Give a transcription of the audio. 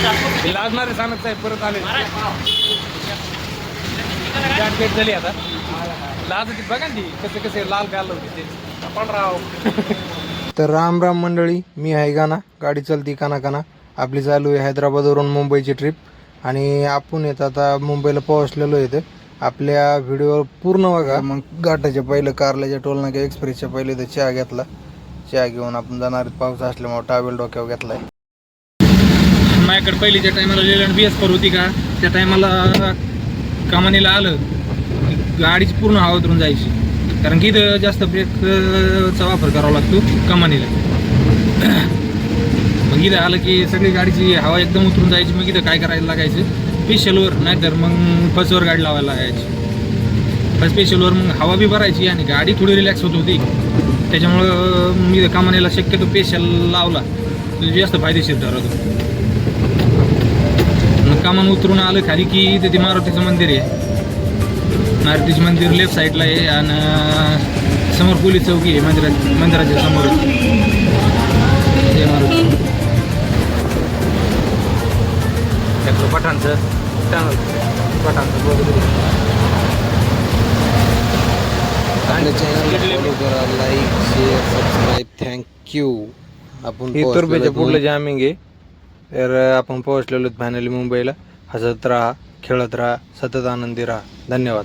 लाजणारे सांगत साहेब परत आले. गाठ झाली आता. लाज होती बघा ती कसे कसे लाल गाल होते ते आपण राव. तर राम राम मंडळी, मी आहे गाना. गाडी चलती काना काना. आपली चालू आहे हैदराबादवरून मुंबईची ट्रिप आणि आपण येत आता मुंबईला पोहोचलेलो येते. आपल्या व्हिडिओ पूर्ण बघा. मग घाटाच्या पहिलं कारल्याच्या टोलनाक्या एक्सप्रेसच्या पहिले तर चहा घेतला. चहा घेऊन आपण जाणार पाऊस असल्यामुळे टावेल डोक्यावर घेतलाय. माझ्याकडे पहिलीच्या टायमाला लेलंड BS4 होती का, त्या टायमाला कमानीला आलं गाडीची पूर्ण हवा उतरून जायची, कारण की इथं जास्त ब्रेकचा वापर करावा लागतो कमानीला. मग इथं आलं की सगळी गाडीची हवा एकदम उतरून जायची. मग इथं काय करायला लागायचं, स्पेशलवर नाहीतर मग फसवर गाडी लावायला लागायची. स्पेशलवर मग हवा बी भरायची आणि गाडी थोडी रिलॅक्स होत होती. त्याच्यामुळं मी इथं कमानीला शक्यतो स्पेशल लावला तर जास्त फायदेशीर ठरवतो. मग कमान उतरून आलं खाली की इथे ते मारुतीचं मंदिर आहे. मारुतीचं मंदिर लेफ्ट साईडला आहे आणि समोर पोलीस चौकी आहे मंदिराच्या समोर. जय मारुती. पठाणचं पठाणचं आपल्या चॅनल फॉलो करा, लाईक शेअर सबस्क्राईब. थँक्यू. आपण तुर्बेच्या पुढलं जामिंग आहे. तर आपण पोहोचलेलो फायनली मुंबईला. हसत राहा, खेळत राहा, सतत आनंदी राहा. धन्यवाद.